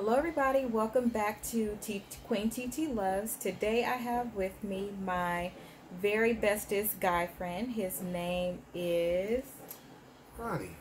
Hello everybody, welcome back to QueenTitiLoves. Today I have with me my very bestest guy friend. His name is... Ronnie.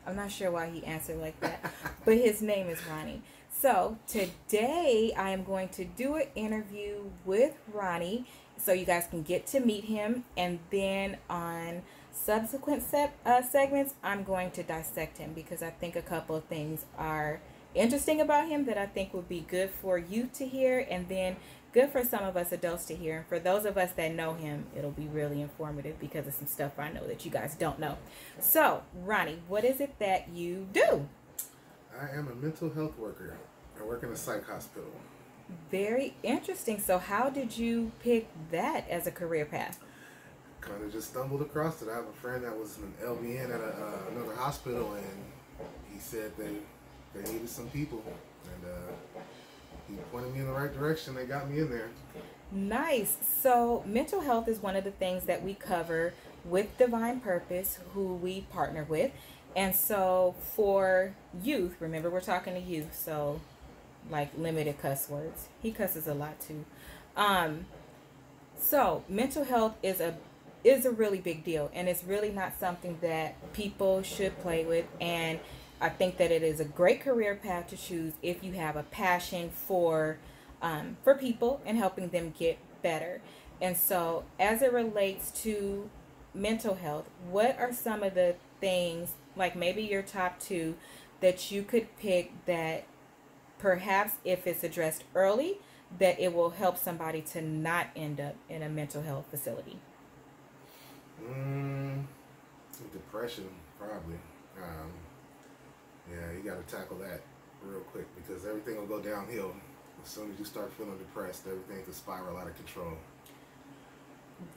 I'm not sure why he answered like that, but his name is Ronnie. So today I am going to do an interview with Ronnie so you guys can get to meet him, and then on subsequent segments I'm going to dissect him because I think a couple of things are interesting about him that I think would be good for you to hear, and then good for some of us adults to hear. And for those of us that know him, it'll be really informative because of some stuff I know that you guys don't know. So, Ronnie, what is it that you do? I am a mental health worker. I work in a psych hospital. Very interesting. So, how did you pick that as a career path? Kind of just stumbled across it. I have a friend that was an LVN at another hospital, and he said they needed some people, and he pointed me in the right direction. They got me in there. Nice. So, mental health is one of the things that we cover with Divine Purpose, who we partner with. And so, for youth, remember we're talking to youth, so like limited cuss words. He cusses a lot too. So, mental health is a really big deal, and it's really not something that people should play with. And I think that it is a great career path to choose if you have a passion for people and helping them get better. And so, as it relates to mental health, what are some of the things, like maybe your top two, that you could pick that perhaps if it's addressed early, that it will help somebody to not end up in a mental health facility? Depression, probably. Yeah, you got to tackle that real quick because everything will go downhill. As soon as you start feeling depressed, everything can spiral out of control.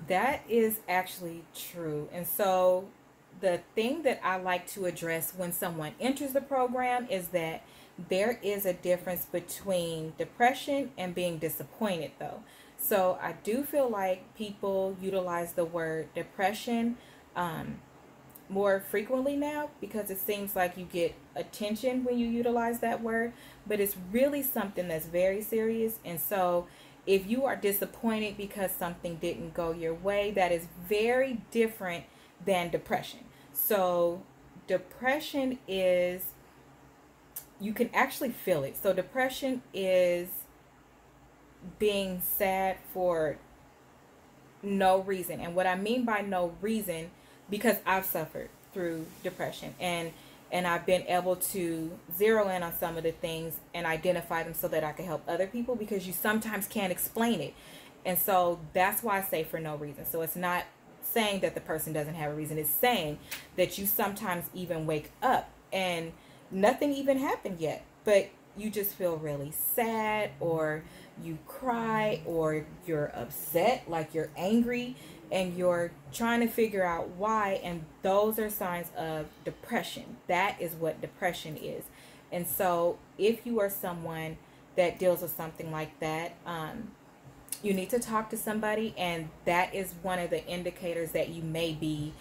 That is actually true. And so the thing that I like to address when someone enters the program is that there is a difference between depression and being disappointed, though. So I do feel like people utilize the word depression more frequently now because it seems like you get attention when you utilize that word, but it's really something that's very serious. And so if you are disappointed because something didn't go your way, that is very different than depression. So depression is, you can actually feel it. So depression is being sad for no reason. And what I mean by no reason, because I've suffered through depression, and I've been able to zero in on some of the things and identify them so that I can help other people, because you sometimes can't explain it. And so that's why I say for no reason. So it's not saying that the person doesn't have a reason. It's saying that you sometimes even wake up and nothing even happened yet, but you just feel really sad, or you cry, or you're upset, like you're angry, and you're trying to figure out why. And those are signs of depression. That is what depression is. And so if you are someone that deals with something like that, you need to talk to somebody, and that is one of the indicators that you may be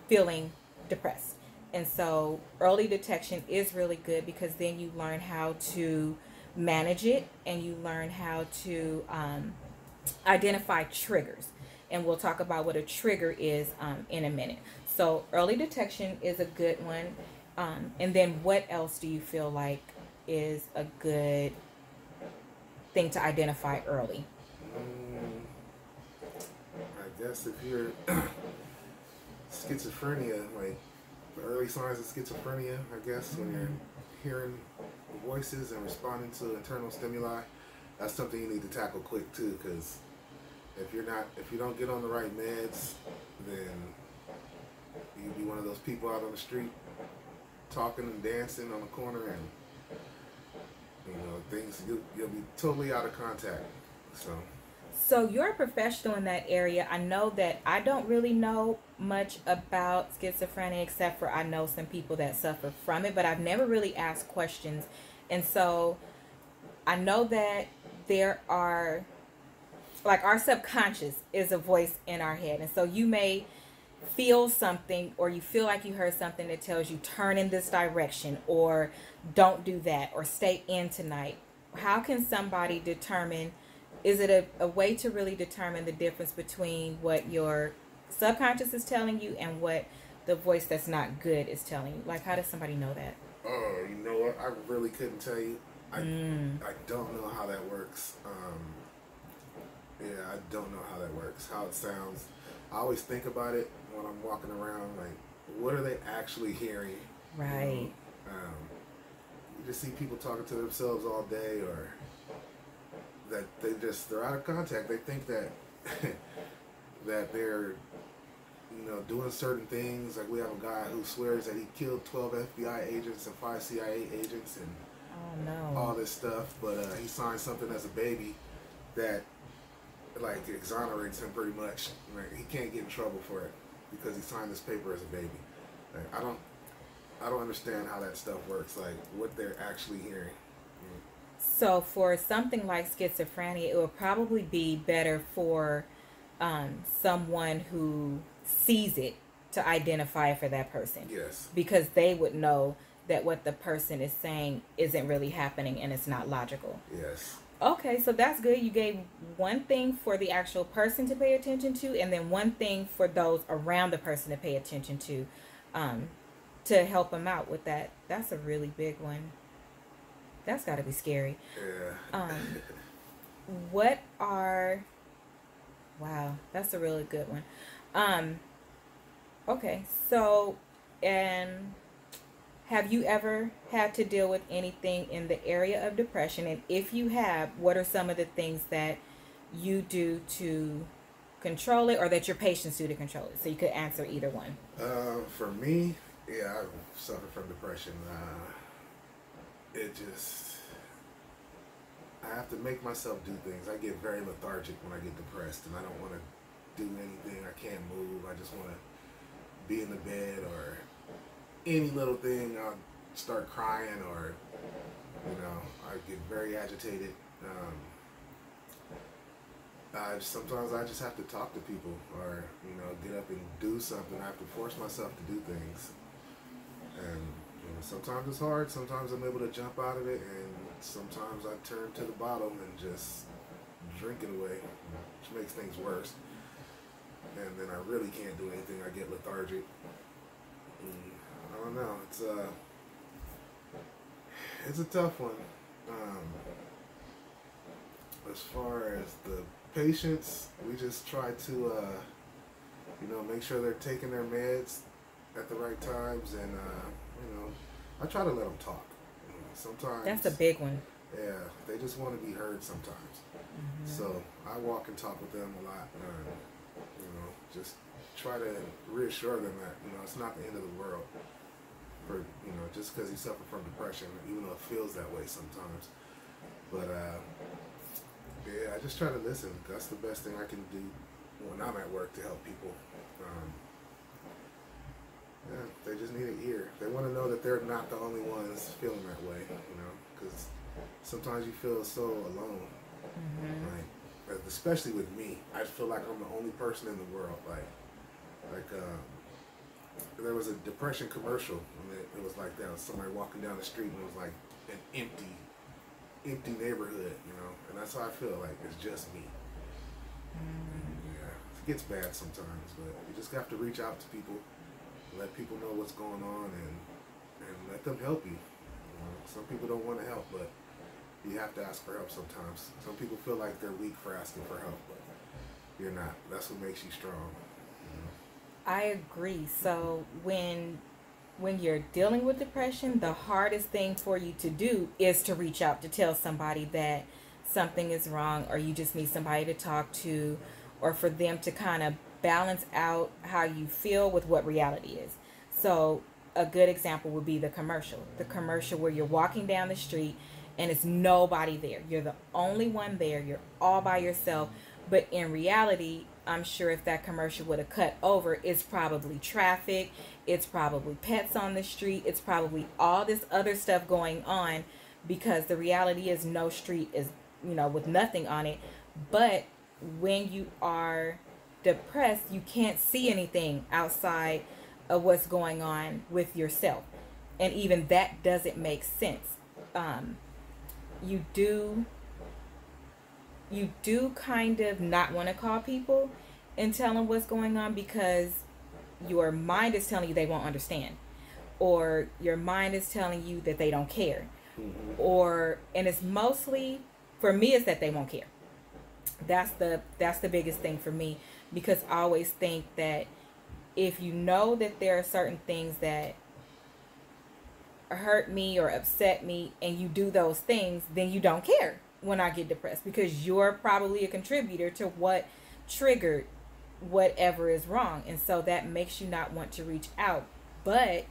feeling depressed. And so early detection is really good because then you learn how to manage it, and you learn how to identify triggers. And we'll talk about what a trigger is in a minute. So early detection is a good one. And then what else do you feel like is a good thing to identify early? I guess if you're schizophrenia, like the early signs of schizophrenia, I guess, when you're hearing voices and responding to internal stimuli, that's something you need to tackle quick too, because if you don't get on the right meds, then you'll be one of those people out on the street talking and dancing on the corner, and things, you'll be totally out of contact. So you're a professional in that area. I know that I don't really know much about schizophrenia, except for I know some people that suffer from it, but I've never really asked questions. And so I know that there are, like, our subconscious is a voice in our head. And so you may feel something, or you feel like you heard something that tells you turn in this direction, or don't do that, or stay in tonight, how can somebody determine, is it a way to really determine the difference between what your subconscious is telling you and what the voice that's not good is telling you? Like, how does somebody know that? Oh, you know what? I really couldn't tell you. I don't know how that works. Yeah, I don't know how that works. How it sounds. I always think about it when I'm walking around. Like, what are they actually hearing? Right. You just see people talking to themselves all day, or that they're out of contact. They think that that they're doing certain things. Like, we have a guy who swears that he killed 12 FBI agents and 5 CIA agents and Oh no. all this stuff, but he signed something as a baby that like exonerates him pretty much. Like, he can't get in trouble for it because he signed this paper as a baby. Like, I don't understand how that stuff works. Like, what they're actually hearing. So for something like schizophrenia, it would probably be better for someone who sees it to identify it for that person. Yes. Because they would know that what the person is saying isn't really happening and it's not logical. Yes. Okay, so that's good. You gave one thing for the actual person to pay attention to, and then one thing for those around the person to pay attention to help them out with that. That's a really big one. That's got to be scary. Yeah. What are... Wow, that's a really good one. Okay, so, and have you ever had to deal with anything in the area of depression? And if you have, what are some of the things that you do to control it, or that your patients do to control it? So you could answer either one. For me, yeah, I suffer from depression. I have to make myself do things. I get very lethargic when I get depressed, and I don't want to do anything. I can't move. I just want to be in the bed, or any little thing, I'll start crying, or, I get very agitated. Sometimes I just have to talk to people, or, get up and do something. I have to force myself to do things. And sometimes it's hard. Sometimes I'm able to jump out of it, and sometimes I turn to the bottom and just drink it away, which makes things worse. And then I really can't do anything. I get lethargic. I don't know. It's a tough one. As far as the patients, we just try to make sure they're taking their meds at the right times, and I try to let them talk. Sometimes That's a big one. Yeah, they just want to be heard sometimes. Mm-hmm. So I walk and talk with them a lot. Just try to reassure them that it's not the end of the world. For just because you suffer from depression, even though it feels that way sometimes. But yeah, I just try to listen. That's the best thing I can do when I'm at work to help people. Yeah, they just need an ear. They want to know that they're not the only ones feeling that way, because sometimes you feel so alone. Mm-hmm. Like, especially with me, I feel like I'm the only person in the world. There was a depression commercial, and it was like that. Was somebody walking down the street, and it was like an empty neighborhood, and that's how I feel. Like, it's just me. Yeah, it gets bad sometimes, but you just have to reach out to people. Let people know what's going on, and let them help you. Some people don't want to help, but you have to ask for help sometimes. Some people feel like they're weak for asking for help, but you're not. That's what makes you strong. I agree. So when you're dealing with depression, the hardest thing for you to do is to reach out to tell somebody that something is wrong, or you just need somebody to talk to, or for them to kind of balance out how you feel with what reality is. So a good example would be the commercial where you're walking down the street and it's nobody there. You're the only one there. You're all by yourself. But in reality, I'm sure if that commercial would have cut over, it's probably traffic. It's probably pets on the street. It's probably all this other stuff going on, because the reality is no street is, with nothing on it. But when you are depressed, you can't see anything outside of what's going on with yourself. And even that doesn't make sense. Um, you do you do kind of not want to call people and tell them what's going on because your mind is telling you they won't understand, or your mind is telling you that they don't care, or and it's mostly, for me, it's that they won't care. That's the biggest thing for me, because I always think that if you know that there are certain things that hurt me or upset me and you do those things, then you don't care when I get depressed, because you're probably a contributor to what triggered whatever is wrong. And so that makes you not want to reach out. But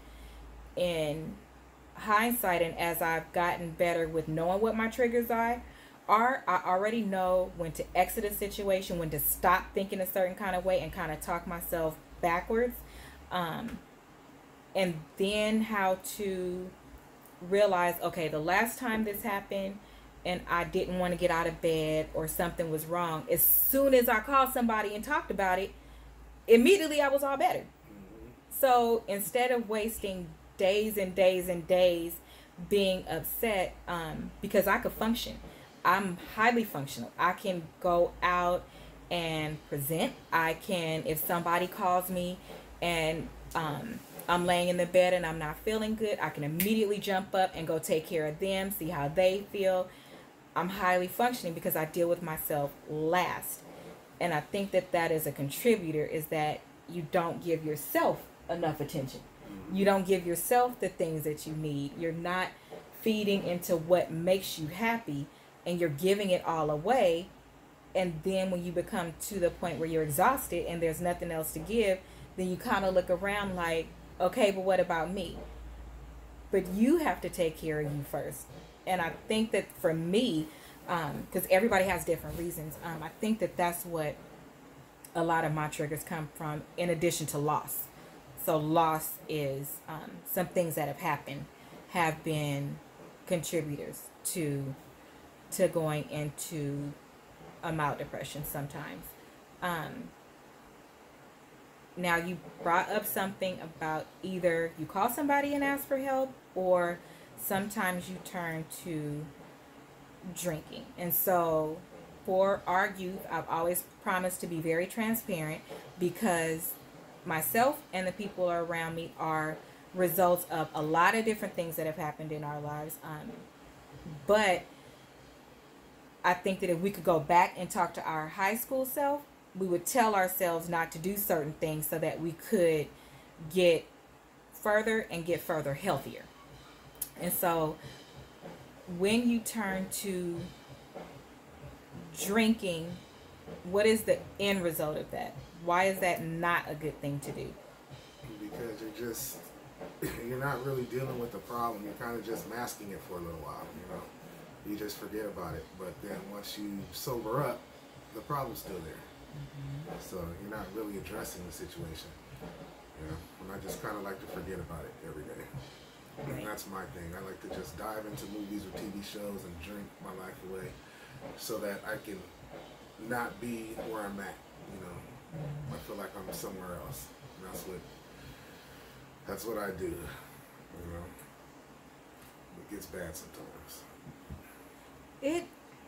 in hindsight, and as I've gotten better with knowing what my triggers are, I already know when to exit a situation, when to stop thinking a certain kind of way and kind of talk myself backwards. And then how to realize, okay, the last time this happened and I didn't want to get out of bed or something was wrong, as soon as I called somebody and talked about it, immediately I was all better. So instead of wasting days and days and days being upset, because I could function. I'm highly functional. I can go out and present. I can, if somebody calls me and I'm laying in the bed and I'm not feeling good, I can immediately jump up and go take care of them, see how they feel. I'm highly functioning because I deal with myself last. And I think that that is a contributor, is that you don't give yourself enough attention. You don't give yourself the things that you need. You're not feeding into what makes you happy, and you're giving it all away. And then when you become to the point where you're exhausted and there's nothing else to give, then you kind of look around like, okay, but what about me? But you have to take care of you first. And I think that for me, because everybody has different reasons, I think that that's what a lot of my triggers come from, in addition to loss. So loss is, some things that have happened have been contributors to going into a mild depression sometimes. Now, you brought up something about either you call somebody and ask for help, or sometimes you turn to drinking. And so for our youth, I've always promised to be very transparent, because myself and the people around me are results of a lot of different things that have happened in our lives. But I think that if we could go back and talk to our high school self, we would tell ourselves not to do certain things so that we could get further and get further healthier. And so when you turn to drinking, what is the end result of that? Why is that not a good thing to do? Because you're not really dealing with the problem. You're kind of just masking it for a little while, you know. You just forget about it. But then once you sober up, the problem's still there. So you're not really addressing the situation. You know, and I just kind of like to forget about it every day. And that's my thing. I like to just dive into movies or TV shows and drink my life away, so that I can not be where I'm at. You know, I feel like I'm somewhere else. And that's what I do. You know, it gets bad sometimes.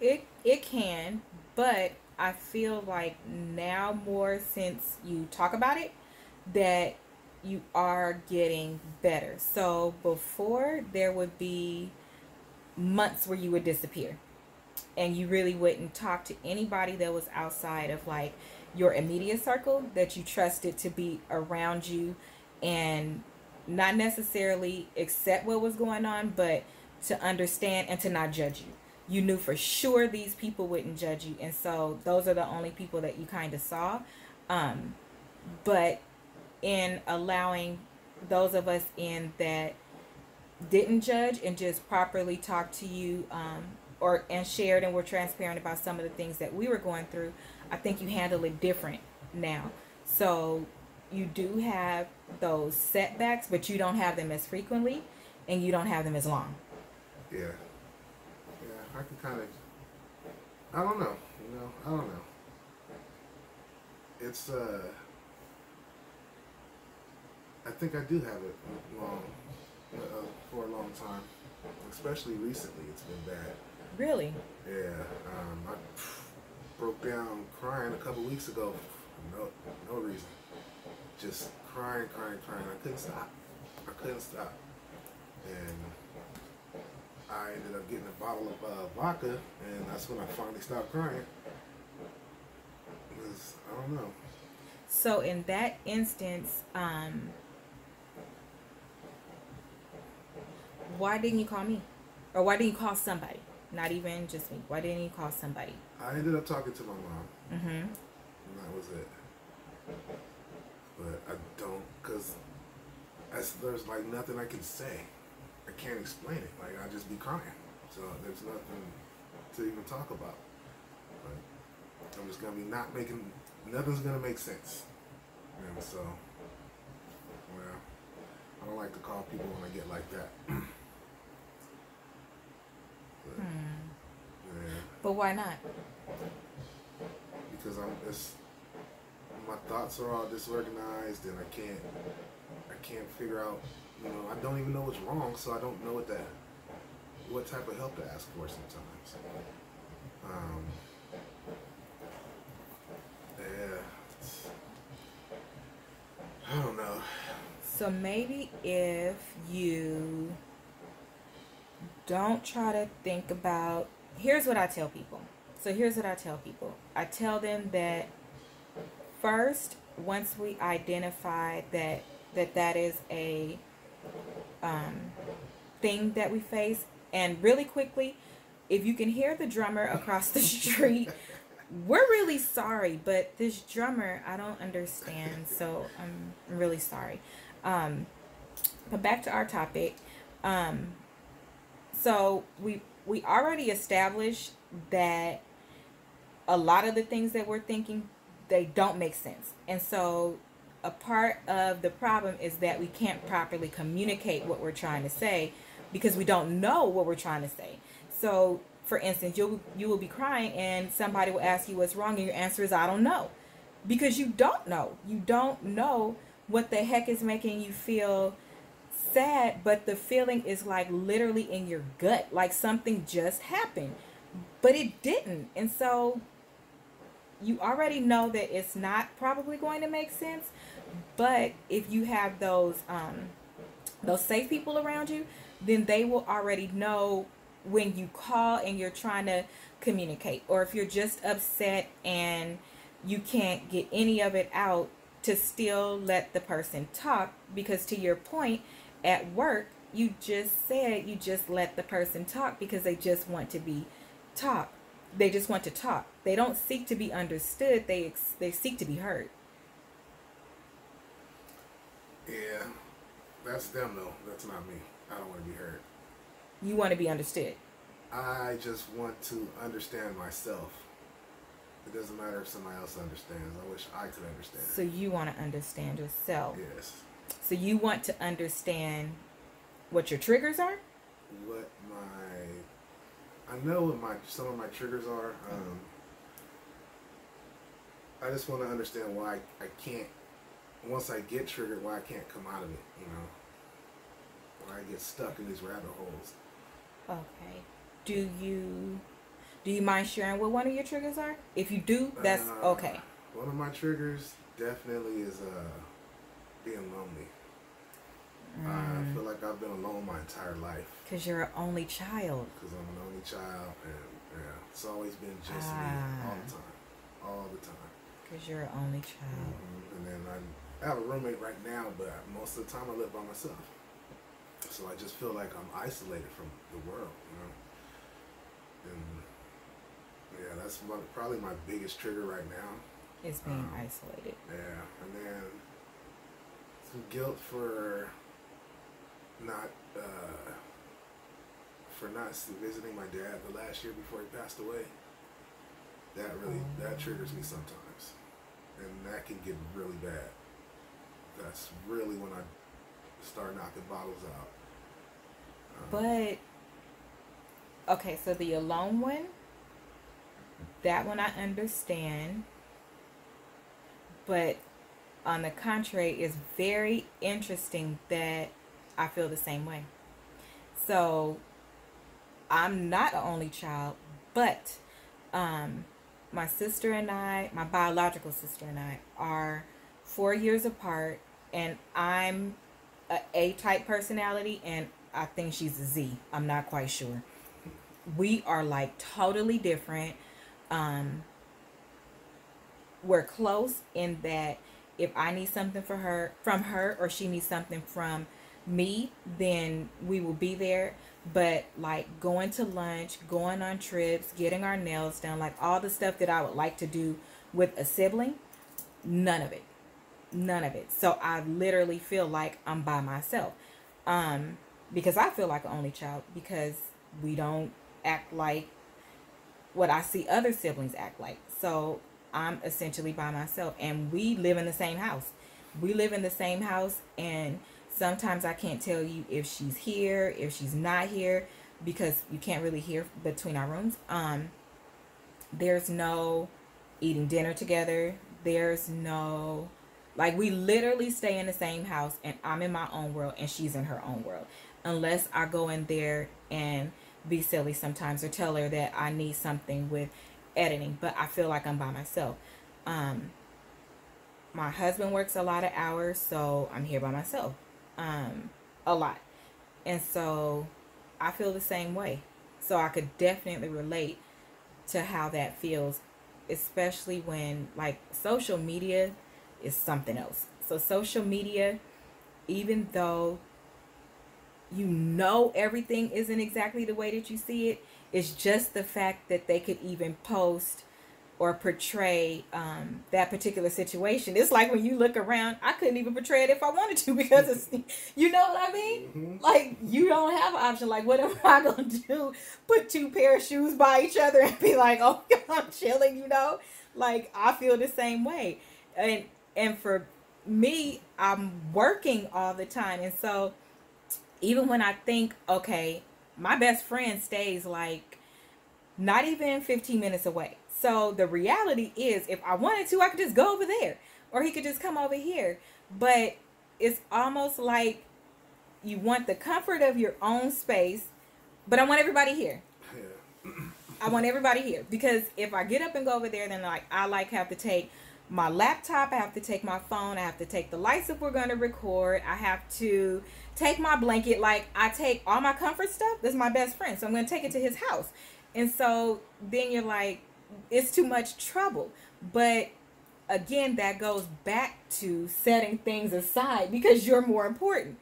It can, but I feel like now, more since you talk about it, that you are getting better. So before, there would be months where you would disappear and you really wouldn't talk to anybody that was outside of like your immediate circle that you trusted to be around you, and not necessarily accept what was going on, but to understand and to not judge you. You knew for sure these people wouldn't judge you, and so those are the only people that you kind of saw. But in allowing those of us in that didn't judge and just properly talked to you, and shared and were transparent about some of the things that we were going through, I think you handle it different now. So you do have those setbacks, but you don't have them as frequently, and you don't have them as long. Yeah. I can kind of, I don't know, I don't know. it's I think I do have it long for a long time, especially recently. It's been bad. Really? Yeah, I broke down crying a couple weeks ago for no reason. Just crying. I couldn't stop. And I ended up getting a bottle of vodka, and that's when I finally stopped crying. Because I don't know. So in that instance, why didn't you call me? Or why didn't you call somebody? Not even just me. Why didn't you call somebody? I ended up talking to my mom, Mm-hmm. and that was it. But I don't, because there's like nothing I can say. I can't explain it. Like, I just be crying. So there's nothing to even talk about. But I'm just going to be nothing's going to make sense. And so, well, I don't like to call people when I get like that. But, yeah. But why not? Because my thoughts are all disorganized, and I can't figure out, I don't even know what's wrong, so I don't know what type of help to ask for sometimes. Yeah, I don't know. So maybe if you don't try to think about, here's what I tell people. I tell them that first, once we identify that is a thing that we face, and really quickly, if you can hear the drummer across the street, we're really sorry, but this drummer, I don't understand, so I'm really sorry. But back to our topic. So we already established that a lot of the things that we're thinking, they don't make sense. And so a part of the problem is that we can't properly communicate what we're trying to say because we don't know what we're trying to say. So for instance, you will be crying and somebody will ask you what's wrong, and your answer is I don't know. Because you don't know. You don't know what the heck is making you feel sad, but the feeling is like literally in your gut, like something just happened, but it didn't. And so you already know that it's not probably going to make sense. But if you have those safe people around you, then they will already know when you call and you're trying to communicate, or if you're just upset and you can't get any of it out, to still let the person talk. Because to your point, at work, you just said you just let the person talk because they just want to be talk. They just want to talk. They don't seek to be understood. They seek to be heard. Yeah, that's them though. That's not me. I don't want to be heard. You want to be understood. I just want to understand myself. It doesn't matter if somebody else understands. I wish I could understand. So you want to understand yourself. Yes. So you want to understand what your triggers are? I know what some of my triggers are. I just want to understand why I can't, once I get triggered, why I can't come out of it, Why I get stuck in these rabbit holes. Okay. Do you mind sharing what one of your triggers are? If you do, that's okay. One of my triggers definitely is being lonely. I feel like I've been alone my entire life. Because you're an only child. Because I'm an only child, and it's always been just me all the time. Because you're an only child. And then I have a roommate right now, but most of the time I live by myself. So I just feel like I'm isolated from the world, And yeah, that's probably my biggest trigger right now. Is being isolated. Yeah, and then some guilt for not visiting my dad the last year before he passed away. That triggers me sometimes, and that can get really bad. That's really when I start knocking bottles out. But okay, so the alone one, that one I understand. But on the contrary, it's very interesting that I feel the same way. So I'm not an only child, but um, my sister and I, my biological sister and I, are 4 years apart, and I'm a A-type personality, and I think she's a Z. I'm not quite sure. We are like totally different. Um, we're close in that if I need something for her from her, or she needs something from me, then we will be there. But like going to lunch, going on trips, getting our nails done, like all the stuff that I would like to do with a sibling, none of it. None of it. So I literally feel like I'm by myself. Um, because I feel like an only child, because we don't act like what I see other siblings act like. So I'm essentially by myself, and we live in the same house. We live in the same house, and sometimes I can't tell you if she's here, if she's not here, because you can't really hear between our rooms. There's no eating dinner together. There's no, like, we literally stay in the same house, and I'm in my own world and she's in her own world. Unless I go in there and be silly sometimes, or tell her that I need something with editing, but I feel like I'm by myself. Um, my husband works a lot of hours, so I'm here by myself. A lot. And so I feel the same way. So I could definitely relate to how that feels, especially when, like, social media is something else. So social media, even though you know everything isn't exactly the way that you see it, it's just the fact that they could even post or portray that particular situation. It's like when you look around, I couldn't even portray it if I wanted to, because it's, you know what I mean? Mm-hmm. Like, you don't have an option. Like, what am I going to do? Put two pair of shoes by each other and be like, oh, I'm chilling, you know? Like, I feel the same way. And for me, I'm working all the time. And so even when I think, okay, my best friend stays like not even 15 minutes away. So the reality is, if I wanted to, I could just go over there, or he could just come over here. But it's almost like you want the comfort of your own space, but I want everybody here. Yeah. I want everybody here, because if I get up and go over there, then like I like have to take my laptop, I have to take my phone, I have to take the lights if we're going to record, I have to take my blanket, like I take all my comfort stuff. That's my best friend, so I'm going to take it to his house. And so then you're like, it's too much trouble. But again, that goes back to setting things aside, because you're more important.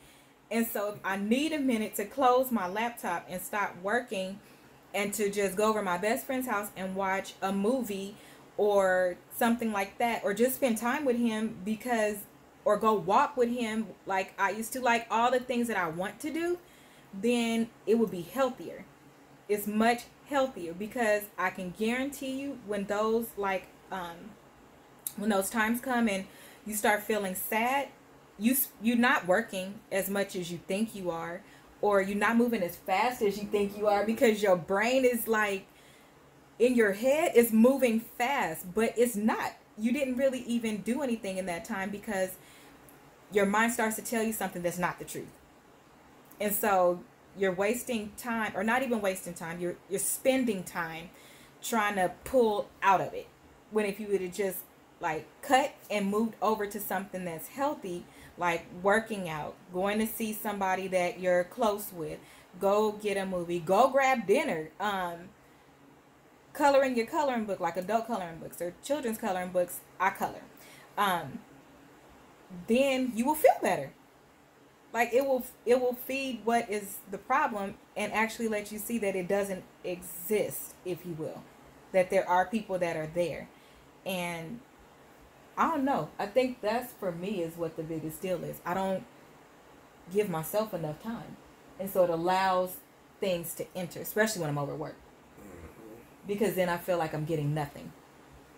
And so if I need a minute to close my laptop and stop working, and to just go over to my best friend's house and watch a movie or something like that, or just spend time with him, because, or go walk with him like I used to, like all the things that I want to do, then it would be healthier. It's much healthier, because I can guarantee you, when those when those times come and you start feeling sad, you're not working as much as you think you are, or you're not moving as fast as you think you are, because your brain is like, in your head it's moving fast, but it's not. You didn't really even do anything in that time, because your mind starts to tell you something that's not the truth. And so you're wasting time, or not even wasting time, you're spending time trying to pull out of it, when if you would have just like cut and moved over to something that's healthy, like working out, going to see somebody that you're close with, go get a movie, go grab dinner, coloring your coloring book, like adult coloring books or children's coloring books. I color. um then you will feel better. Like, it will feed what is the problem, and actually let you see that it doesn't exist, if you will, that there are people that are there. And I don't know, I think that's, for me, is what the biggest deal is. I don't give myself enough time, and so it allows things to enter, especially when I'm overworked, because then I feel like I'm getting nothing.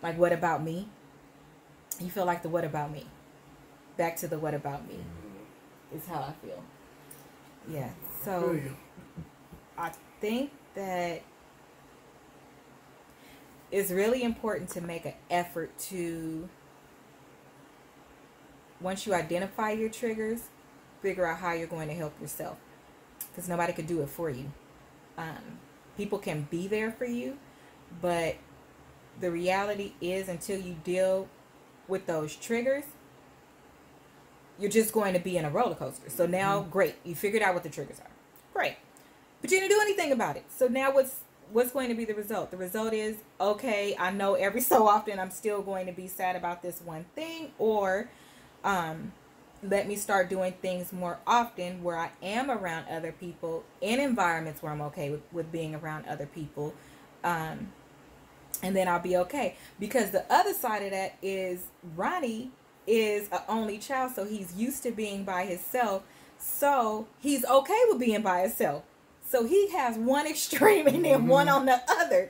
Like, what about me? You feel like the what about me. Back to the what about me is how I feel. Yeah. So I think that it's really important to make an effort to once you identify your triggers, figure out how you're going to help yourself, because nobody could do it for you. People can be there for you, but the reality is, until you deal with those triggers, you're just going to be in a roller coaster. So now, great, you figured out what the triggers are. Great. But you didn't do anything about it. So now what's going to be the result? The result is, okay, I know every so often I'm still going to be sad about this one thing, or let me start doing things more often where I am around other people in environments where I'm okay with being around other people. And then I'll be okay. Because the other side of that is Ronnie is an only child, so he's used to being by himself. So he's okay with being by himself. So he has one extreme and then one on the other.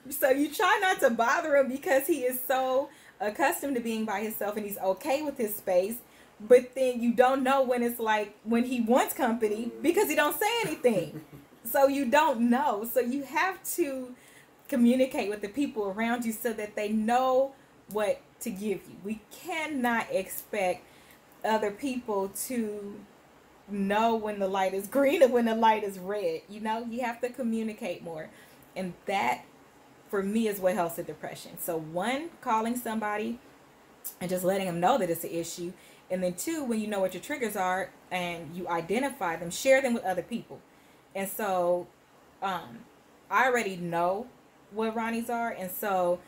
So you try not to bother him because he is so accustomed to being by himself and he's okay with his space. But then you don't know when it's like when he wants company because he don't say anything. So you don't know. So you have to communicate with the people around you so that they know what to give you. We cannot expect other people to know when the light is green and when the light is red. You know, you have to communicate more. And that, for me, is what helps with depression. So one, calling somebody and just letting them know that it's an issue. And then two, when you know what your triggers are and you identify them, share them with other people. And so I already know what Ronnie's are. And so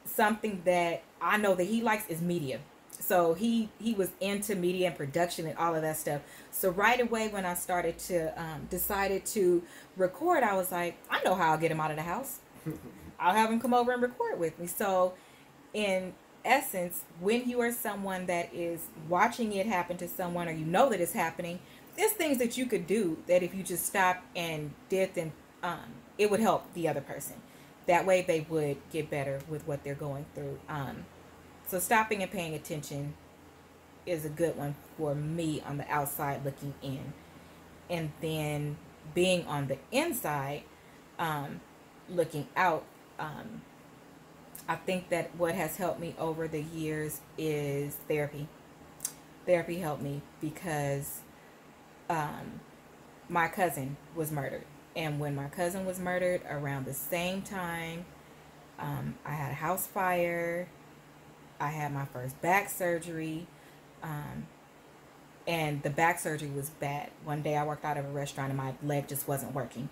something that I know that he likes is media. So he was into media and production and all of that stuff. So right away when I started to decided to record, I was like, I know how I'll get him out of the house. I'll have him come over and record with me. So in essence, when you are someone that is watching it happen to someone, or you know that it's happening, there's things that you could do that if you just stopped and did them, it would help the other person. That way they would get better with what they're going through. So stopping and paying attention is a good one for me on the outside looking in. And then being on the inside, looking out, I think that what has helped me over the years is therapy. Therapy helped me because my cousin was murdered. And when my cousin was murdered, around the same time, I had a house fire. I had my first back surgery. And the back surgery was bad. One day I worked out of a restaurant and my leg just wasn't working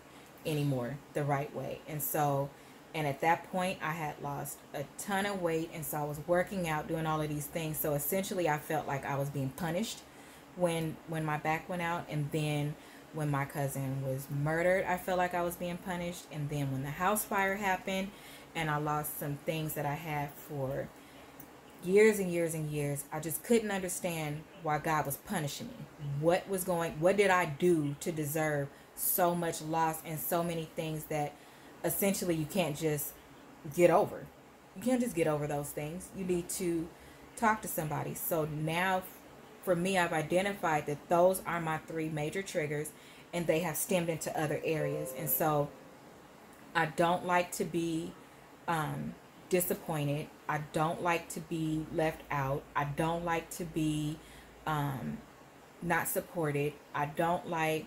anymore the right way. And at that point I had lost a ton of weight. And so I was working out, doing all of these things. So essentially I felt like I was being punished when my back went out. And then when my cousin was murdered, I felt like I was being punished. And then when the house fire happened and I lost some things that I had for years and years and years, I just couldn't understand why God was punishing me. What did I do to deserve so much loss and so many things that essentially you can't just get over. You can't just get over those things. You need to talk to somebody. So now for me, I've identified that those are my 3 major triggers and they have stemmed into other areas. And so I don't like to be disappointed. I don't like to be left out. I don't like to be not supported. I don't like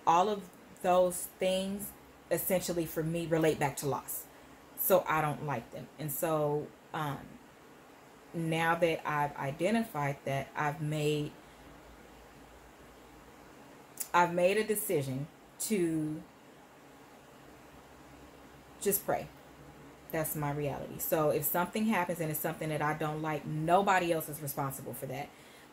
all of those things. Essentially for me relate back to loss. So I don't like them. And so now that I've identified that, I've made a decision to just pray. That's my reality. So if something happens and it's something that I don't like, nobody else is responsible for that.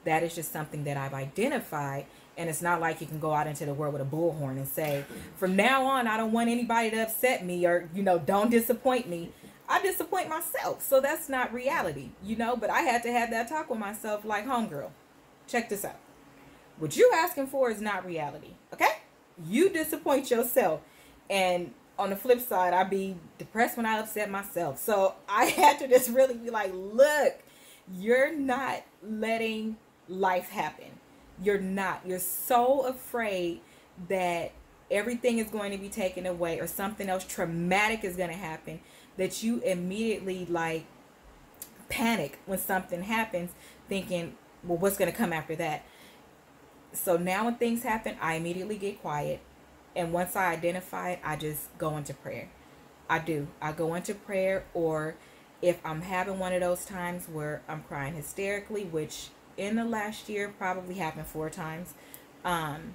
That is just something that I've identified. And it's not like you can go out into the world with a bullhorn and say, from now on, I don't want anybody to upset me or, don't disappoint me. I disappoint myself. So that's not reality, but I had to have that talk with myself like, homegirl, check this out. What you asking for is not reality. Okay? You disappoint yourself. And on the flip side, I be depressed when I upset myself. So I had to just really be like, look, you're not letting life happen. You're not. You're so afraid that everything is going to be taken away or something else traumatic is going to happen that you immediately panic when something happens, thinking well, what's going to come after that? So now when things happen, I immediately get quiet. And once I identify it, I just go into prayer. I do. I go into prayer, or if I'm having one of those times where I'm crying hysterically, which in the last year probably happened 4 times, and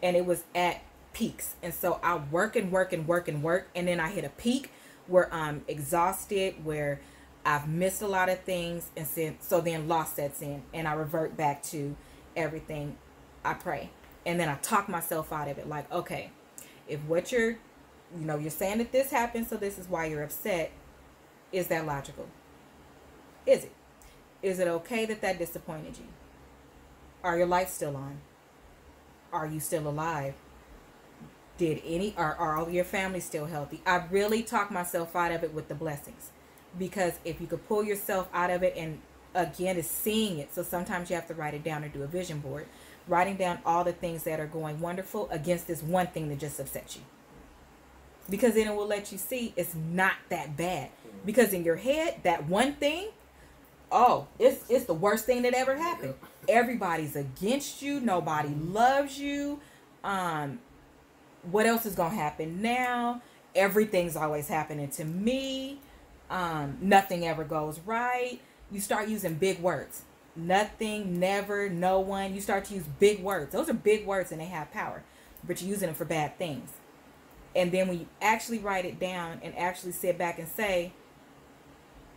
it was at peaks. And so I work and work and work and work, and then I hit a peak where I'm exhausted, where I've missed a lot of things, and so then loss sets in, and I revert back to everything. I pray, and then I talk myself out of it. Like, okay, if what you're saying that this happened, so this is why you're upset. Is that logical? Is it? Is it okay that disappointed you? Are your lights still on? Are you still alive? Are all your family still healthy? I really talk myself out of it with the blessings, because if you could pull yourself out of it, and again, is seeing it. So sometimes you have to write it down or do a vision board, writing down all the things that are going wonderful against this one thing that just upset you, because then it will let you see it's not that bad. Because in your head, that one thing, oh, it's the worst thing that ever happened. Everybody's against you. Nobody loves you. What else is gonna happen now? Everything's always happening to me. Nothing ever goes right. You start using big words. Nothing, never, no one. You start to use big words. Those are big words and they have power, but you're using them for bad things. And then when you actually write it down and actually sit back and say,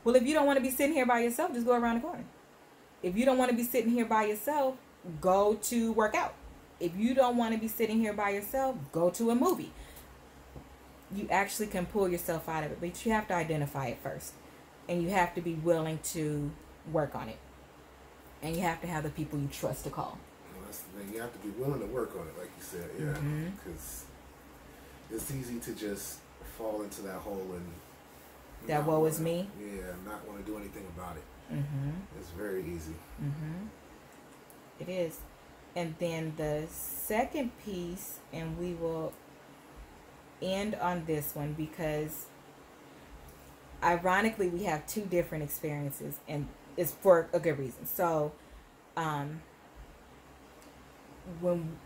well, if you don't want to be sitting here by yourself, just go around the corner. If you don't want to be sitting here by yourself, go to work out. If you don't want to be sitting here by yourself, go to a movie. You actually can pull yourself out of it, but you have to identify it first. And you have to be willing to work on it. And you have to have the people you trust to call. Well, that's the thing. You have to be willing to work on it, like you said. Yeah. Because it's easy to just fall into that hole and that woe is me. Yeah, not want to do anything about it. It's very easy. It is. And then the second piece, and we will end on this one because ironically we have 2 different experiences, and it's for a good reason. So when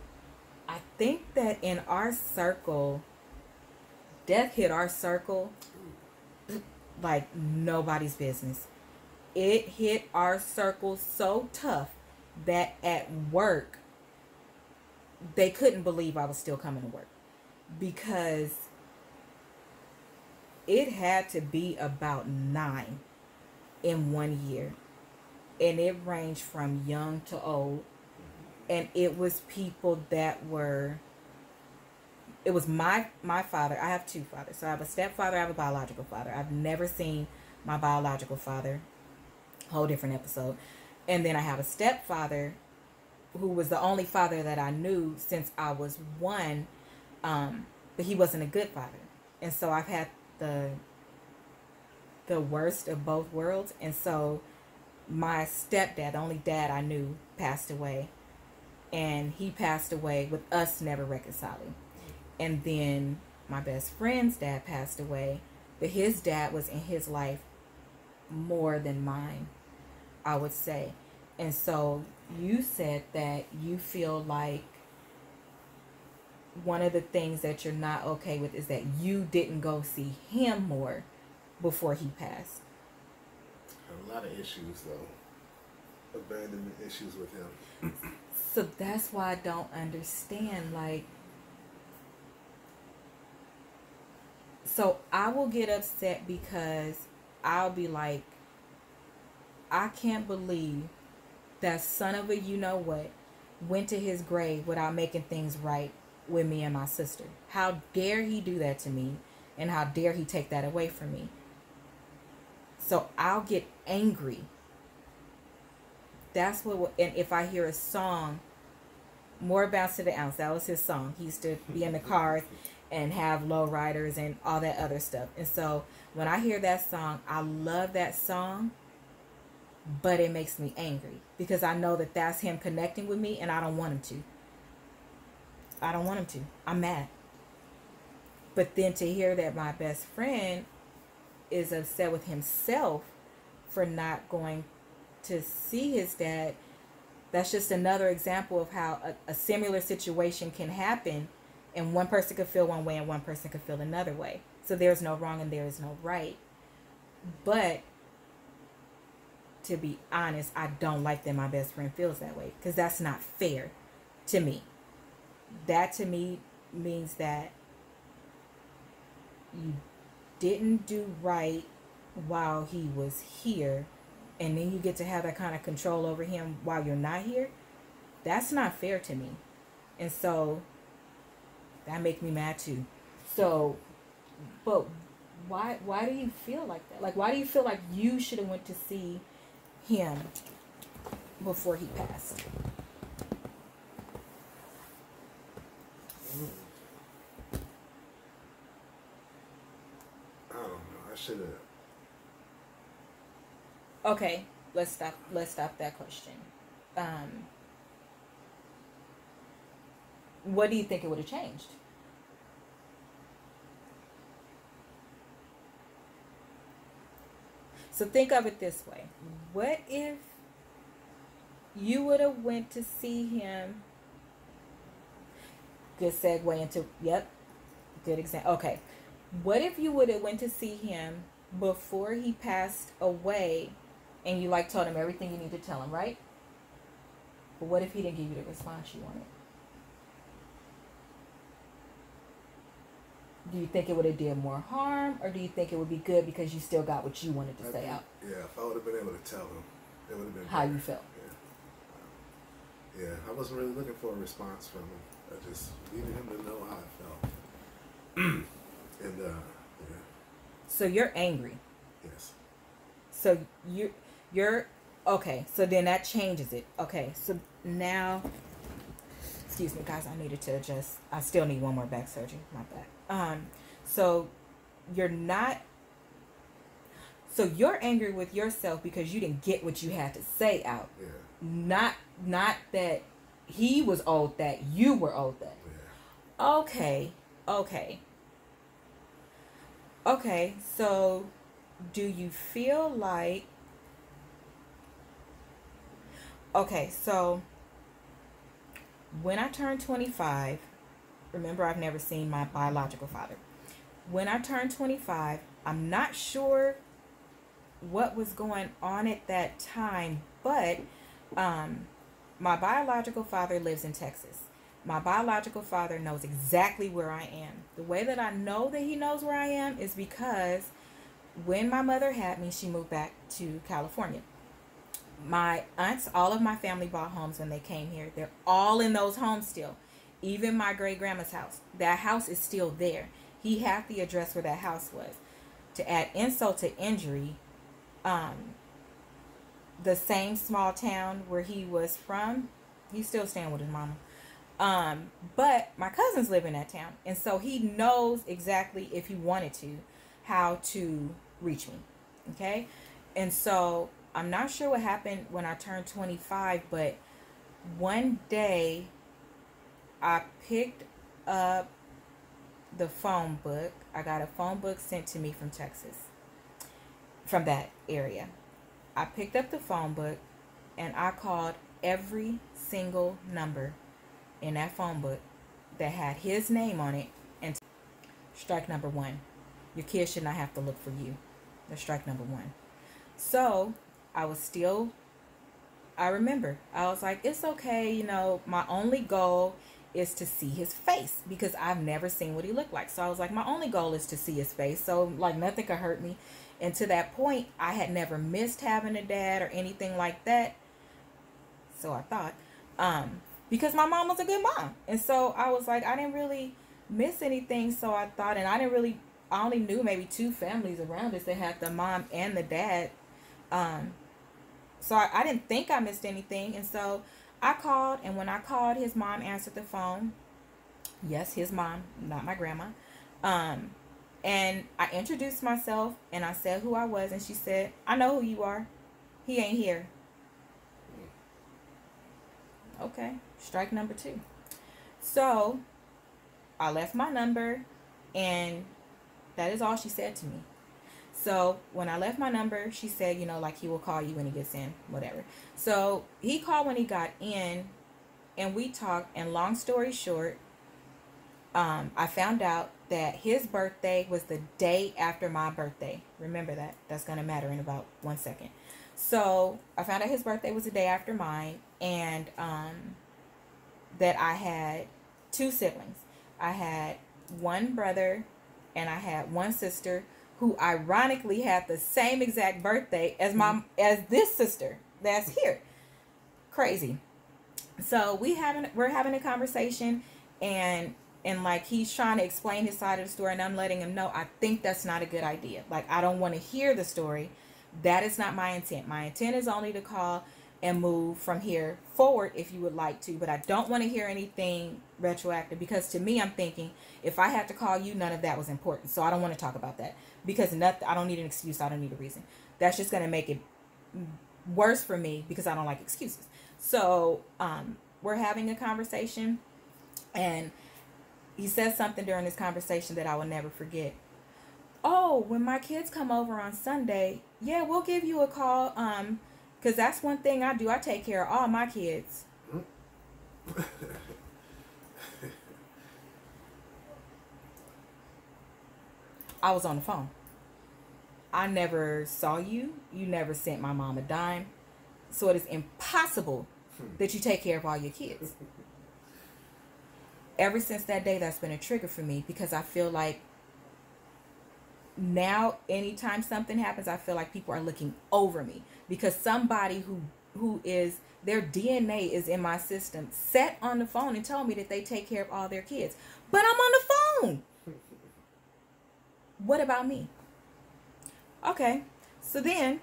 I think that in our circle, death hit our circle like nobody's business. It hit our circle so tough that at work they couldn't believe I was still coming to work, because it had to be about 9 in 1 year, and it ranged from young to old, and it was people that were, it was my father. I have 2 fathers. So I have a stepfather, I have a biological father. I've never seen my biological father. Whole different episode. And then I have a stepfather who was the only father that I knew since I was 1, but he wasn't a good father. And so I've had the worst of both worlds. And so my stepdad, the only dad I knew, passed away. And he passed away with us never reconciling. And then my best friend's dad passed away, but his dad was in his life more than mine, I would say. And so you said that you feel like one of the things that you're not okay with is that you didn't go see him more before he passed. A lot of issues, though. Abandonment issues with him. So that's why I don't understand, like, so I will get upset because I'll be like, I can't believe that son of a you-know-what went to his grave without making things right with me and my sister. How dare he do that to me, and how dare he take that away from me? So I'll get angry. That's what, and if I hear a song, More Bounce to the Ounce, that was his song. He used to be in the cars and have lowriders and all that other stuff. And so when I hear that song, I love that song, but it makes me angry because I know that that's him connecting with me, and I don't want him to. I don't want him to. I'm mad. But then to hear that my best friend is upset with himself for not going to see his dad, that's just another example of how a similar situation can happen, and one person could feel one way and one person could feel another way. So there's no wrong and there is no right. But to be honest, I don't like that my best friend feels that way, because that's not fair to me. That to me means that you didn't do right while he was here, and then you get to have that kind of control over him while you're not here. That's not fair to me. And so that makes me mad too. So, but why do you feel like that? Like, why do you feel like you should have went to see him before he passed? I don't know. I should have. Okay, let's stop that question. What do you think it would have changed? So think of it this way. What if you would have went to see him? Good segue into, yep, good example. Okay. What if you would have went to see him before he passed away, and you like told him everything you need to tell him, right? But what if he didn't give you the response you wanted? Do you think it would have did more harm, or do you think it would be good because you still got what you wanted to say out? Yeah, if I would have been able to tell him, it would have been how better. You felt. Yeah, I wasn't really looking for a response from him. I just needed him to know how I felt. And yeah. So you're angry. Yes. So you're okay. So then that changes it. Okay. So now, excuse me, guys. I needed to adjust. I still need one more back surgery. My back. So you're not. So you're angry with yourself because you didn't get what you had to say out. Yeah. Not that he was owed that, you were owed that. Yeah. Okay, so do you feel like... Okay, so when I turned 25, remember, I've never seen my biological father. When I turned 25, I'm not sure what was going on at that time, but my biological father lives in Texas. My biological father knows exactly where I am. The way that I know that he knows where I am is because when my mother had me, she moved back to California. My aunts, all of my family bought homes when they came here. They're all in those homes still. Even my great-grandma's house. That house is still there. He had the address where that house was. To add insult to injury, the same small town where he was from, he's still staying with his mama. But my cousins live in that town. And so he knows exactly, if he wanted to, how to reach me. Okay? And so I'm not sure what happened when I turned 25, but one day I picked up the phone book. I got a phone book sent to me from Texas, from that area. I picked up the phone book and I called every single number in that phone book that had his name on it. And strike number one, your kids should not have to look for you. That's strike number one. So I remember, I was like, it's okay, you know, my only goal is to see his face, because I've never seen what he looked like. So I was like, my only goal is to see his face, so like nothing could hurt me. And to that point, I had never missed having a dad or anything like that. So I thought, because my mom was a good mom. And so I was like, I didn't really miss anything. So I thought, and I only knew maybe 2 families around us that had the mom and the dad. So I didn't think I missed anything. And so I called, and when I called, his mom answered the phone. Yes, his mom, not my grandma. And I introduced myself, and I said who I was, and she said, I know who you are. He ain't here. Okay, strike number 2. So I left my number, and that is all she said to me. So when I left my number, she said, like he will call you when he gets in, whatever. So he called when he got in, and we talked. And long story short, I found out that his birthday was the day after my birthday. Remember that. That's going to matter in about 1 second. So I found out his birthday was the day after mine, and that I had 2 siblings. I had one brother and I had one sister who ironically had the same exact birthday as as this sister that's here. Crazy. So we're having a conversation, and like he's trying to explain his side of the story, and I'm letting him know I think that's not a good idea. Like, I don't want to hear the story. That is not my intent. My intent is only to call and move from here forward if you would like to, but I don't want to hear anything retroactive, because to me, I'm thinking if I had to call you, none of that was important. So I don't want to talk about that, because I don't need an excuse. I don't need a reason. That's just going to make it worse for me, because I don't like excuses. So we're having a conversation, and he says something during this conversation that I will never forget. Oh, when my kids come over on Sunday, yeah, we'll give you a call. Because that's one thing I do. I take care of all my kids. I was on the phone. I never saw you. You never sent my mom a dime. So it is impossible that you take care of all your kids. Ever since that day, that's been a trigger for me, because I feel like now anytime something happens, I feel like people are looking over me, because somebody who is, their DNA is in my system, sat on the phone and told me that they take care of all their kids. But I'm on the phone. What about me? Okay. So then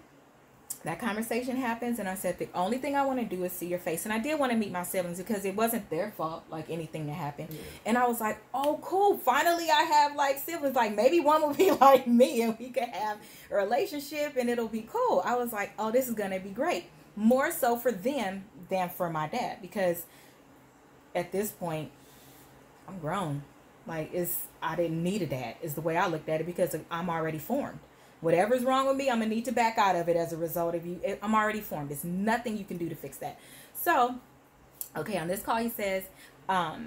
that conversation happens, and I said, the only thing I want to do is see your face. And I did want to meet my siblings, because it wasn't their fault, like anything that happened. Yeah. And I was like, oh, cool. Finally, I have like siblings. Like, maybe one will be like me, and we could have a relationship, and it'll be cool. I was like, oh, this is going to be great. More so for them than for my dad, because at this point, I'm grown. Like, I didn't need a dad, is the way I looked at it, because I'm already formed. Whatever's wrong with me, I'm going to need to back out of it as a result of you. I'm already formed. There's nothing you can do to fix that. So, okay, on this call, he says, I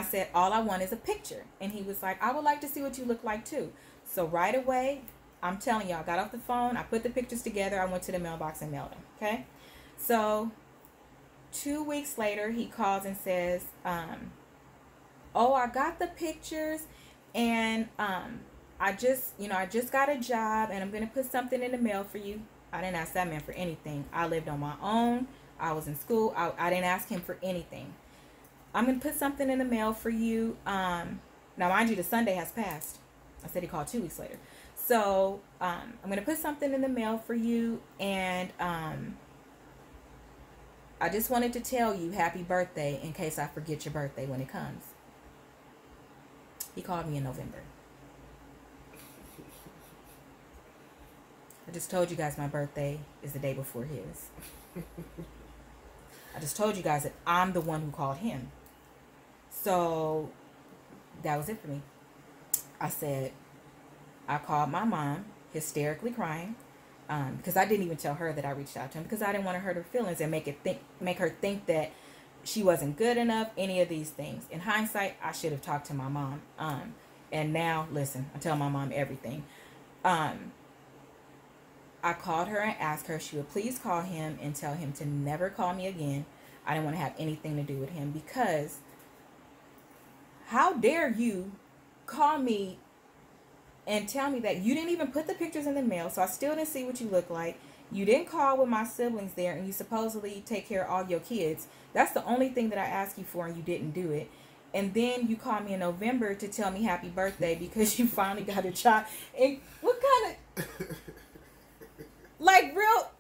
said, all I want is a picture. And he was like, I would like to see what you look like too. So right away, I'm telling y'all, I got off the phone. I put the pictures together. I went to the mailbox and mailed them. Okay. So 2 weeks later, he calls and says, oh, I got the pictures, and, I just got a job, and I'm going to put something in the mail for you. I didn't ask that man for anything. I lived on my own. I was in school. I didn't ask him for anything. I'm going to put something in the mail for you. Now, mind you, the Sunday has passed. I said he called 2 weeks later. So, I'm going to put something in the mail for you, and I just wanted to tell you happy birthday in case I forget your birthday when it comes. He called me in November. I just told you guys my birthday is the day before his. I just told you guys that I'm the one who called him. So that was it for me. I called my mom, hysterically crying, because I didn't even tell her that I reached out to him, because I didn't want to hurt her feelings and make her think that she wasn't good enough, any of these things. In hindsight, I should have talked to my mom. And now, listen, I tell my mom everything. I called her and asked her if she would please call him and tell him to never call me again. I didn't want to have anything to do with him, because how dare you call me and tell me that you didn't even put the pictures in the mail, so I still didn't see what you look like. You didn't call with my siblings there, and you supposedly take care of all your kids. That's the only thing that I asked you for, and you didn't do it. And then you called me in November to tell me happy birthday because you finally got a child. And what kind of... Like, real...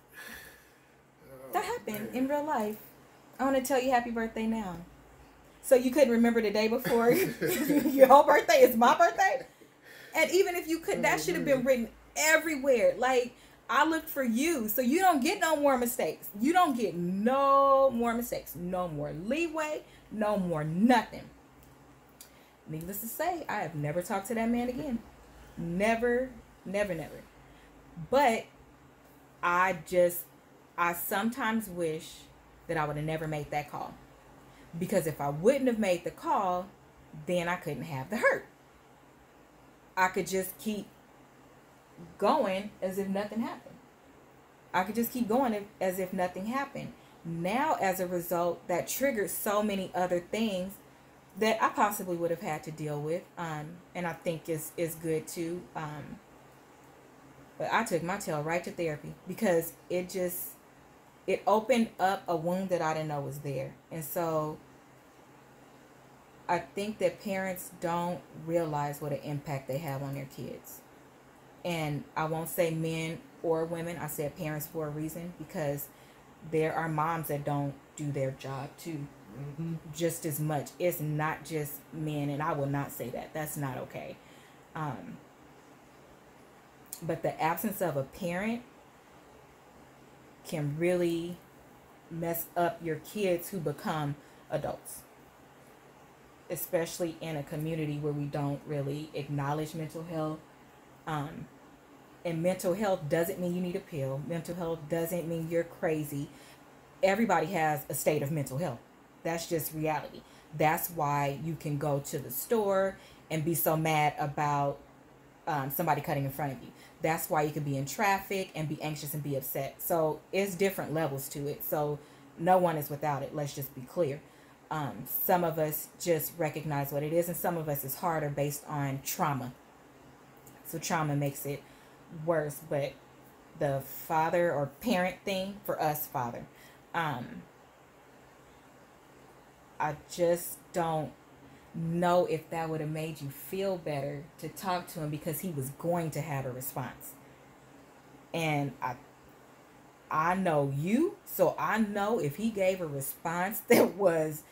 That happened in real life. I want to tell you happy birthday now. So you couldn't remember the day before your whole birthday is my birthday? And even if you could, that should have been written everywhere. Like, I looked for you, so you don't get no more mistakes. You don't get no more mistakes. No more leeway. No more nothing. Needless to say, I have never talked to that man again. Never Never, never. But I just, I sometimes wish that I would have never made that call. Because if I wouldn't have made the call, then I couldn't have the hurt. I could just keep going as if nothing happened. I could just keep going as if nothing happened. Now, as a result, that triggered so many other things that I possibly would have had to deal with. And I think is good too. But I took my tail right to therapy because it opened up a wound that I didn't know was there. And so I think that parents don't realize what an impact they have on their kids. And I won't say men or women. I said parents for a reason because there are moms that don't do their job too. Just as much. It's not just men, and I will not say that. That's not okay. But the absence of a parent can really mess up your kids who become adults. Especially in a community where we don't really acknowledge mental health. And mental health doesn't mean you need a pill. Mental health doesn't mean you're crazy. Everybody has a state of mental health. That's just reality. That's why you can go to the store and be so mad about somebody cutting in front of you. That's why you can be in traffic and be anxious and be upset. So it's different levels to it. So no one is without it. Let's just be clear. Some of us just recognize what it is, and some of us is harder based on trauma. So trauma makes it worse. But the father or parent thing, for us, father, I just don't know if that would have made you feel better to talk to him because he was going to have a response. And I know you, so I know if he gave a response that was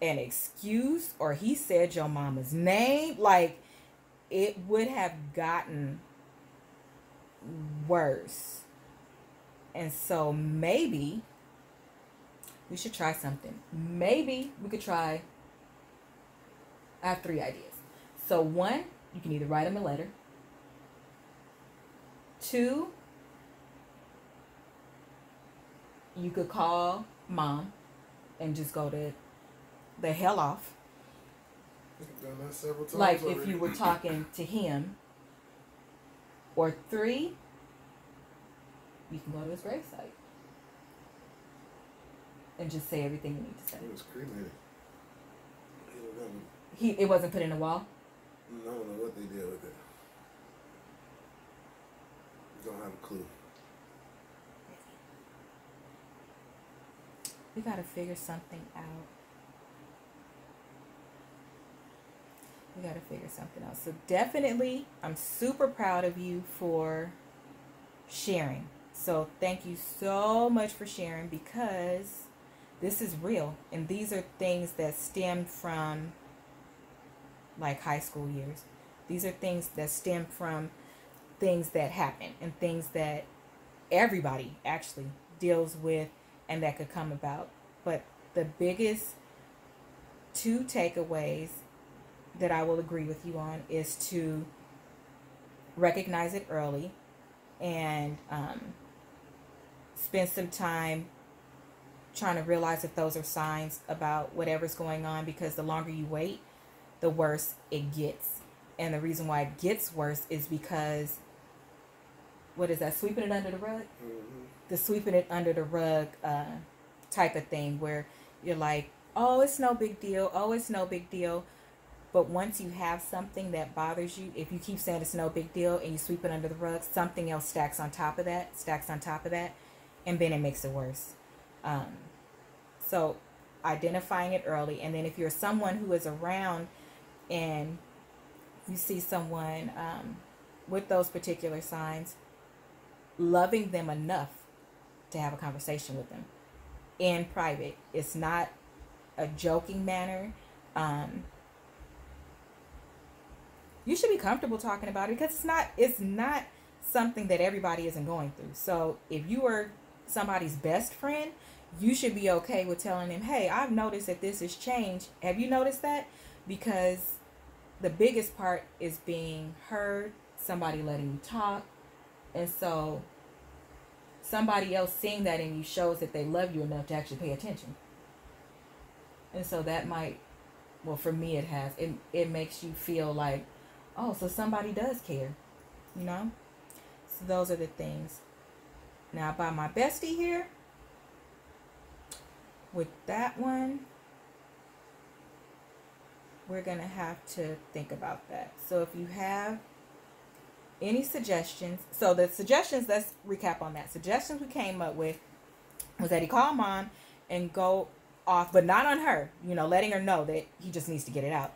an excuse or he said your mama's name, like, it would have gotten worse. And so maybe we should try something. Maybe we could try. I have 3 ideas. So 1, you can either write him a letter. 2, you could call mom and just go to the hell off. I've done that several times Like already. if you were talking to him. Or 3, you can go to his gravesite and just say everything you need to say. It was cremated. It wasn't put in the wall? I don't know what they did with it. Don't have a clue. We gotta figure something out. We gotta figure something out. So definitely, I'm super proud of you for sharing. So thank you so much for sharing because this is real. And these are things that stem from like high school years. These are things that stem from things that happen and things that everybody actually deals with and that could come about. But the biggest 2 takeaways that I will agree with you on is to recognize it early and spend some time trying to realize if those are signs about whatever's going on, because the longer you wait, the worse it gets. And the reason why it gets worse is because, what is that, sweeping it under the rug? The sweeping it under the rug type of thing where you're like, oh, it's no big deal. Oh, it's no big deal. But once you have something that bothers you, if you keep saying it's no big deal and you sweep it under the rug, something else stacks on top of that, and then it makes it worse. So identifying it early, and then if you're someone who is around and you see someone with those particular signs, loving them enough to have a conversation with them in private. It's not a joking manner. You should be comfortable talking about it because it's not something that everybody isn't going through. So if you are somebody's best friend, you should be okay with telling them, hey, I've noticed that this has changed. Have you noticed that? Because the biggest part is being heard, somebody letting you talk. And so somebody else seeing that in you shows that they love you enough to actually pay attention. And so that might, well, for me it has. It makes you feel like, oh, so somebody does care, you know? So those are the things. Now, by my bestie here, with that one, we're going to have to think about that. So if you have any suggestions, so the suggestions, let's recap on that. Suggestions we came up with was that he call mom and go off, but not on her, you know, letting her know that he just needs to get it out,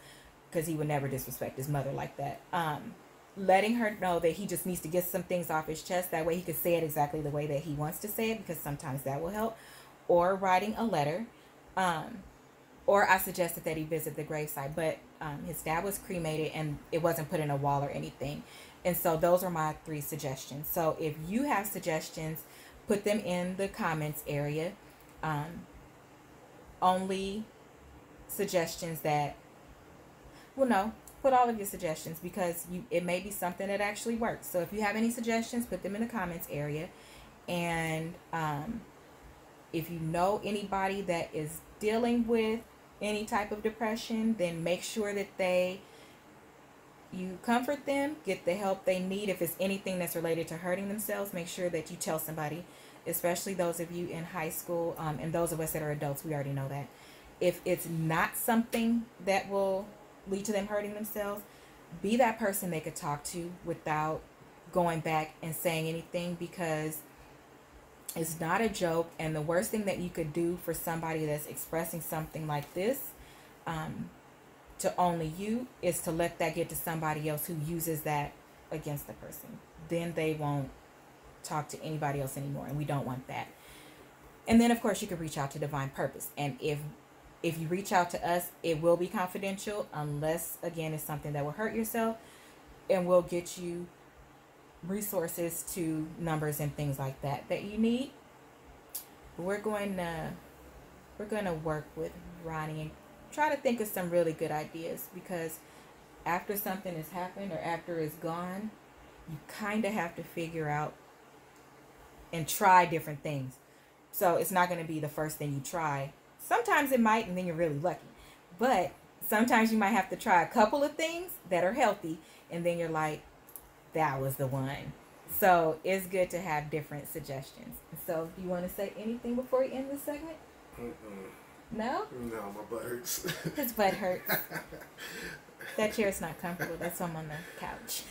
because he would never disrespect his mother like that. Letting her know that he just needs to get some things off his chest. That way he could say it exactly the way that he wants to say it, because sometimes that will help. Or writing a letter. Or I suggested that he visit the gravesite, but his dad was cremated and it wasn't put in a wall or anything. And so those are my 3 suggestions. So if you have suggestions, put them in the comments area. Only suggestions that, well, no, put all of your suggestions, because it may be something that actually works. So if you have any suggestions, put them in the comments area. And if you know anybody that is dealing with any type of depression, then make sure that you comfort them, get the help they need. If it's anything that's related to hurting themselves, make sure that you tell somebody, especially those of you in high school, and those of us that are adults. We already know that. If it's not something that will lead to them hurting themselves, be that person they could talk to without going back and saying anything, because it's not a joke. And the worst thing that you could do for somebody that's expressing something like this to only you is to let that get to somebody else who uses that against the person. Then they won't talk to anybody else anymore, and we don't want that. And then of course you could reach out to Divine Purpose, and if you reach out to us, it will be confidential, unless again it's something that will hurt yourself, and we'll get you resources to numbers and things like that you need. We're going to work with Ronnie and try to think of some really good ideas, because after something has happened or after it's gone, you kind of have to figure out and try different things. So it's not going to be the first thing you try. Sometimes it might, and then you're really lucky. But sometimes you might have to try a couple of things that are healthy, and then you're like, that was the one. So it's good to have different suggestions. So do you want to say anything before we end this segment? No? No, my butt hurts. His butt hurts. That chair's not comfortable. That's why I'm on the couch.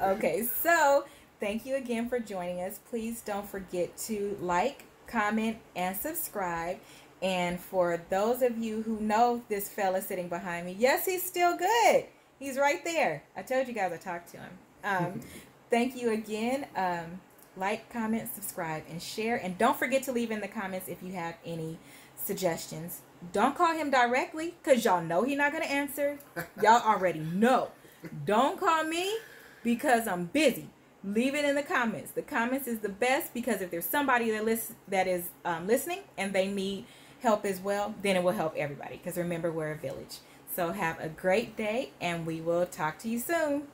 Okay, so thank you again for joining us. Please don't forget to like, comment, and subscribe. And for those of you who know this fella sitting behind me, yes, he's still good. He's right there. I told you guys I talked to him. Thank you again. Like, comment, subscribe, and share. And don't forget to leave in the comments if you have any suggestions. Don't call him directly, because y'all know he's not going to answer. Y'all already know. Don't call me because I'm busy. Leave it in the comments. The comments is the best, because if there's somebody that is listening and they need help as well, then it will help everybody, because remember, we're a village. So have a great day, and we will talk to you soon.